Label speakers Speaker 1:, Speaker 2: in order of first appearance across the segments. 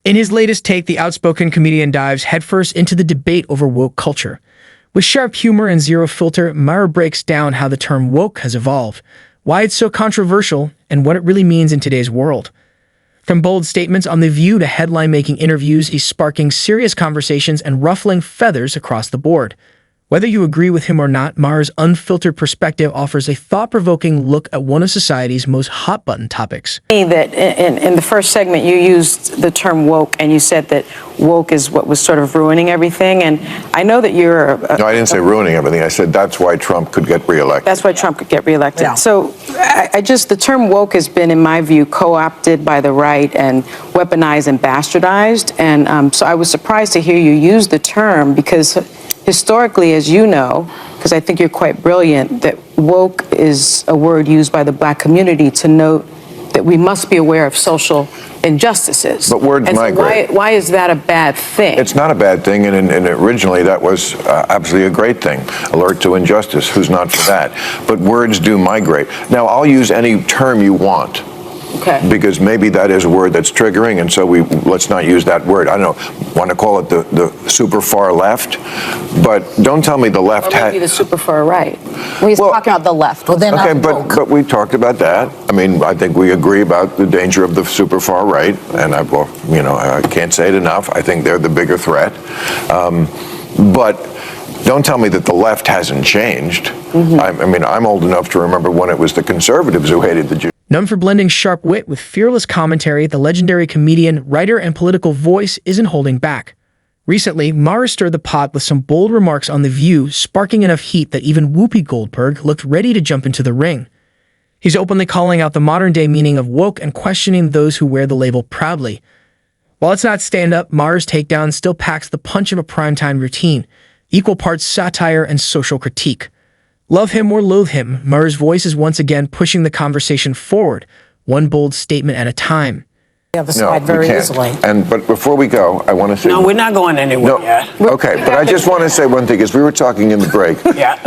Speaker 1: In his latest take, the outspoken comedian dives headfirst into the debate over woke culture. With sharp humor and zero filter, Maher breaks down how the term woke has evolved, why it's so controversial, and what it really means in today's world. From bold statements on The View to headline-making interviews, he's sparking serious conversations and ruffling feathers across the board. Whether you agree with him or not, Maher's unfiltered perspective offers a thought-provoking look at one of society's most hot-button topics.
Speaker 2: That in the first segment you used the term woke, and you said that woke is what was sort of ruining everything. And I know that you're...
Speaker 3: No, I didn't say ruining everything. I said that's why Trump could get reelected.
Speaker 2: That's why Trump could get reelected.
Speaker 4: Yeah.
Speaker 2: So the term woke has been, in my view, co-opted by the right and weaponized and bastardized. And so I was surprised to hear you use the term, because historically, as you know, because I think you're quite brilliant, that woke is a word used by the black community to note that we must be aware of social injustices.
Speaker 3: But words migrate.
Speaker 2: Why is that a bad thing?
Speaker 3: It's not a bad thing, and originally that was absolutely a great thing. Alert to injustice, who's not for that? But words do migrate. Now, I'll use any term you want.
Speaker 2: Okay.
Speaker 3: Because maybe that is a word that's triggering, and so let's not use that word. I don't know, want to call it the super far left, but don't tell me the left
Speaker 2: Or maybe the super far right.
Speaker 4: Well, he's talking about the left. Well, then
Speaker 3: okay, but we talked about that. I mean, I think we agree about the danger of the super far right, and I can't say it enough. I think they're the bigger threat. But don't tell me that the left hasn't changed. Mm-hmm. I'm old enough to remember when it was the conservatives who hated the Jews.
Speaker 1: Known for blending sharp wit with fearless commentary, the legendary comedian, writer, and political voice isn't holding back. Recently, Maher stirred the pot with some bold remarks on The View, sparking enough heat that even Whoopi Goldberg looked ready to jump into the ring. He's openly calling out the modern-day meaning of woke and questioning those who wear the label proudly. While it's not stand-up, Maher's takedown still packs the punch of a primetime routine, equal parts satire and social critique. Love him or loathe him, Maher's voice is once again pushing the conversation forward, one bold statement at a time.
Speaker 4: The other side very easily.
Speaker 3: But before we go, I want to say...
Speaker 5: No, we're not going anywhere yet.
Speaker 3: Okay, but I just want to say one thing, because we were talking in the break.
Speaker 5: Yeah.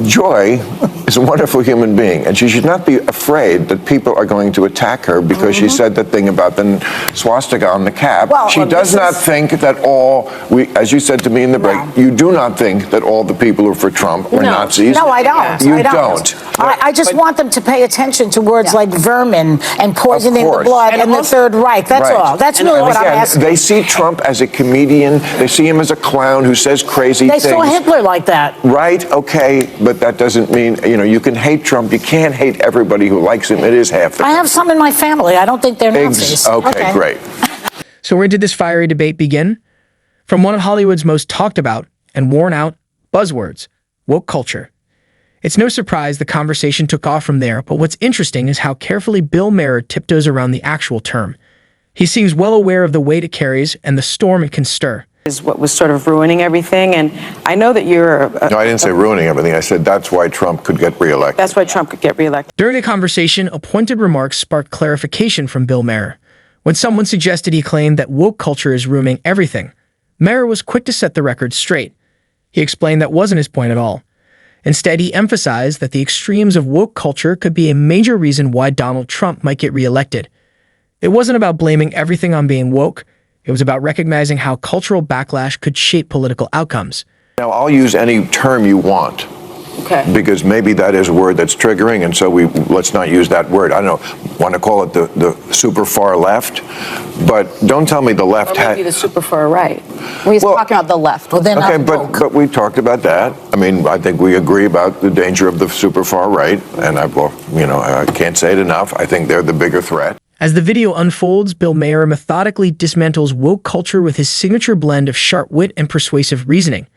Speaker 3: Joy is a wonderful human being, and she should not be afraid that people are going to attack her because she said the thing about the swastika on the cap.
Speaker 4: Well,
Speaker 3: she does not think that as you said to me in the break, you do not think that all the people who are for Trump are Nazis.
Speaker 4: No, I don't.
Speaker 3: You
Speaker 4: I
Speaker 3: don't.
Speaker 4: I just want them to pay attention to words like vermin and poisoning the blood and the Third Reich. That's all. That's really what I'm asking.
Speaker 3: They see Trump as a comedian. They see him as a clown who says crazy things.
Speaker 4: They saw Hitler like that.
Speaker 3: Right, okay, but that doesn't mean, you can hate Trump. You can't hate everybody who likes him. It is half the
Speaker 4: I have some in my family. I don't think they're Nazis.
Speaker 3: Okay, great.
Speaker 1: So where did this fiery debate begin? From one of Hollywood's most talked about and worn out buzzwords, woke culture. It's no surprise the conversation took off from there, but what's interesting is how carefully Bill Maher tiptoes around the actual term. He seems well aware of the weight it carries and the storm it can stir.
Speaker 2: Is what was sort of ruining everything. And I know that you're...
Speaker 3: No, I didn't say ruining everything. I said that's why Trump could get reelected.
Speaker 2: That's why Trump could get reelected.
Speaker 1: During the conversation, a pointed remark sparked clarification from Bill Maher. When someone suggested he claimed that woke culture is ruining everything, Maher was quick to set the record straight. He explained that wasn't his point at all. Instead, he emphasized that the extremes of woke culture could be a major reason why Donald Trump might get reelected. It wasn't about blaming everything on being woke. It was about recognizing how cultural backlash could shape political outcomes.
Speaker 3: Now, I'll use any term you want.
Speaker 2: Okay.
Speaker 3: Because maybe that is a word that's triggering, and so let's not use that word. I don't know, want to call it the super far left, but don't tell me the left...
Speaker 2: Or maybe the super far right.
Speaker 4: Well, he's talking about the left. Well, then
Speaker 3: okay, but we talked about that. I think we agree about the danger of the super far right, and I can't say it enough. I think they're the bigger threat.
Speaker 1: As the video unfolds, Bill Maher methodically dismantles woke culture with his signature blend of sharp wit and persuasive reasoning.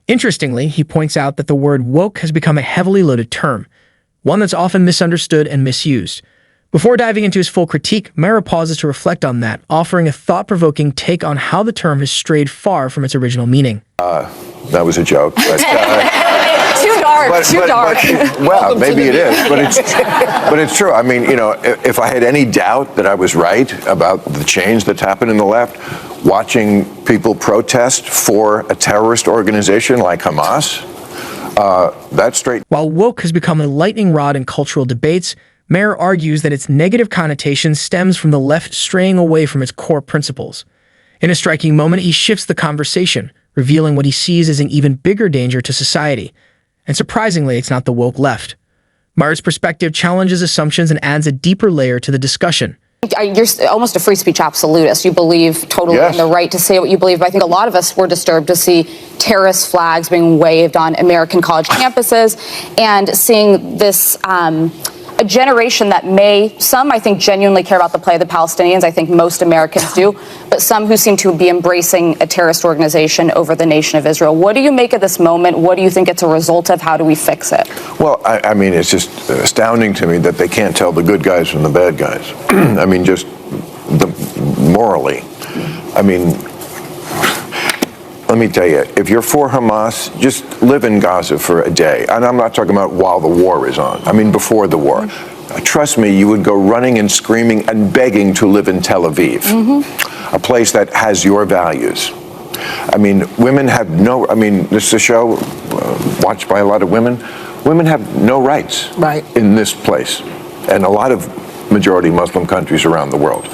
Speaker 1: Interestingly, he points out that the word woke has become a heavily loaded term, one that's often misunderstood and misused. Before diving into his full critique, Maher pauses to reflect on that, offering a thought-provoking take on how the term has strayed far from its original meaning.
Speaker 3: That was a joke. But,
Speaker 4: too dark.
Speaker 3: Well, maybe it is, but it's true. If I had any doubt that I was right about the change that's happened in the left, watching people protest for a terrorist organization like Hamas, that's straight.
Speaker 1: While woke has become a lightning rod in cultural debates, Maher argues that its negative connotation stems from the left straying away from its core principles. In a striking moment, he shifts the conversation, revealing what he sees as an even bigger danger to society. And surprisingly, it's not the woke left. Maher's perspective challenges assumptions and adds a deeper layer to the discussion.
Speaker 6: You're almost a free speech absolutist. You believe totally in the right to say what you believe. But I think a lot of us were disturbed to see terrorist flags being waved on American college campuses and seeing this a generation that some I think genuinely care about the plight of the Palestinians. I think most Americans do, but some who seem to be embracing a terrorist organization over the nation of Israel. What do you make of this moment? What do you think it's a result of? How do we fix it?
Speaker 3: Well, I mean, it's just astounding to me that they can't tell the good guys from the bad guys. I mean, just morally. I mean, let me tell you, if you're for Hamas, just live in Gaza for a day. And I'm not talking about while the war is on. I mean, before the war. Trust me, you would go running and screaming and begging to live in Tel Aviv, a place that has your values. I mean, women have no, I mean, this is a show watched by a lot of women. Women have no rights in this place. And a lot of majority Muslim countries around the world.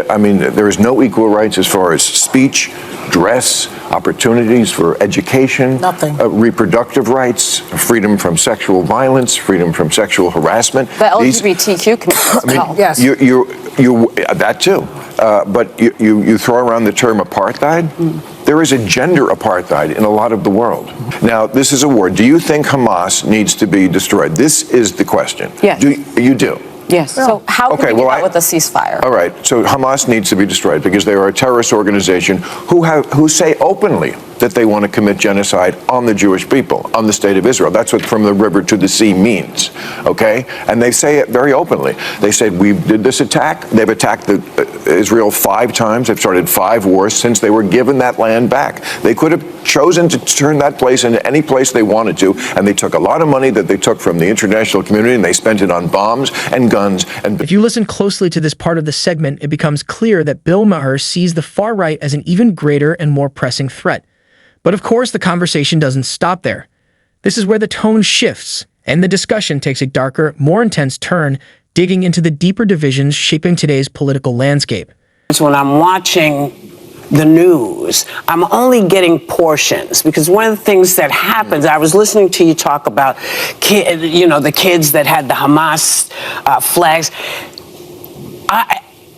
Speaker 3: I mean, there is no equal rights as far as speech, dress, opportunities for education, reproductive rights, freedom from sexual violence, freedom from sexual harassment.
Speaker 6: The LGBTQ community as
Speaker 3: well. That too. But you throw around the term apartheid. There is a gender apartheid in a lot of the world. Now, this is a war. Do you think Hamas needs to be destroyed? This is the question.
Speaker 6: Yes.
Speaker 3: You do?
Speaker 6: Yes. So how can we do that with a ceasefire?
Speaker 3: All right. So Hamas needs to be destroyed because they are a terrorist organization who say openly that they want to commit genocide on the Jewish people, on the state of Israel. That's what from the river to the sea means, okay? And they say it very openly. They said, we did this attack. They've attacked Israel 5 times. They've started 5 wars since they were given that land back. They could have chosen to turn that place into any place they wanted to, and they took a lot of money that they took from the international community, and they spent it on bombs and guns. And
Speaker 1: if you listen closely to this part of the segment, it becomes clear that Bill Maher sees the far right as an even greater and more pressing threat. But of course, the conversation doesn't stop there. This is where the tone shifts, and the discussion takes a darker, more intense turn, digging into the deeper divisions shaping today's political landscape.
Speaker 5: When I'm watching the news, I'm only getting portions, because one of the things that happens, I was listening to you talk about, the kids that had the Hamas flags.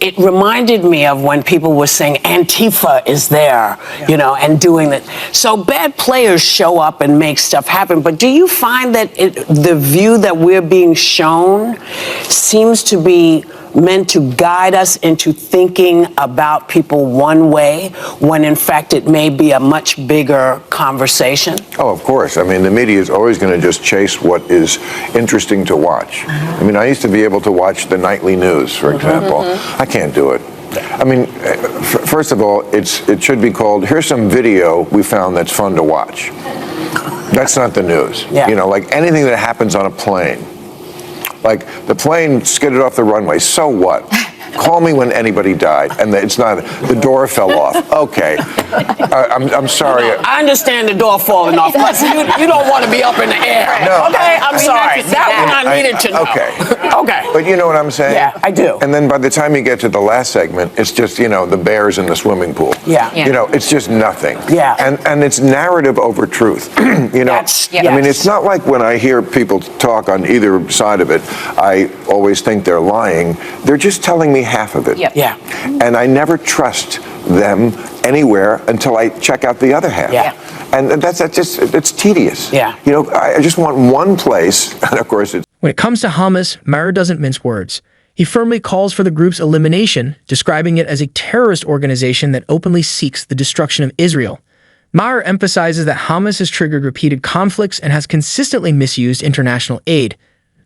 Speaker 5: It reminded me of when people were saying Antifa is there, and doing that. So bad players show up and make stuff happen. But do you find that the view that we're being shown seems to be meant to guide us into thinking about people one way, when in fact it may be a much bigger conversation? Oh,
Speaker 3: of course. I mean, the media is always going to just chase what is interesting to watch. I mean, I used to be able to watch the nightly news, for example. I can't do it. I mean, first of all, it should be called, here's some video we found that's fun to watch. That's not the news. Like anything that happens on a plane. Like, the plane skidded off the runway, so what? Call me when anybody died, and it's not, the door fell off. Okay. I'm sorry.
Speaker 5: I understand the door falling off, but you don't want to be up in the air.
Speaker 3: No.
Speaker 5: Okay, I'm sorry. That one I needed to know.
Speaker 3: Okay.
Speaker 5: Okay.
Speaker 3: But you know what I'm saying?
Speaker 5: Yeah, I do.
Speaker 3: And then by the time you get to the last segment, it's just, the bears in the swimming pool.
Speaker 5: Yeah.
Speaker 3: It's just nothing.
Speaker 5: Yeah.
Speaker 3: And it's narrative over truth. I mean, it's not like when I hear people talk on either side of it, I always think they're lying. They're just telling me half of it.
Speaker 5: Yeah.
Speaker 3: And I never trust them anywhere until I check out the other half.
Speaker 5: Yeah.
Speaker 3: And it's tedious.
Speaker 5: Yeah.
Speaker 3: I just want one place, and of course it's...
Speaker 1: When it comes to Hamas, Maher doesn't mince words. He firmly calls for the group's elimination, describing it as a terrorist organization that openly seeks the destruction of Israel. Maher emphasizes that Hamas has triggered repeated conflicts and has consistently misused international aid,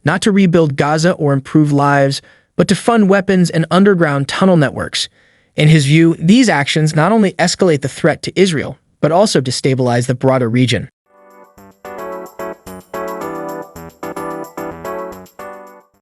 Speaker 1: not to rebuild Gaza or improve lives, but to fund weapons and underground tunnel networks. In his view, these actions not only escalate the threat to Israel, but also destabilize the broader region.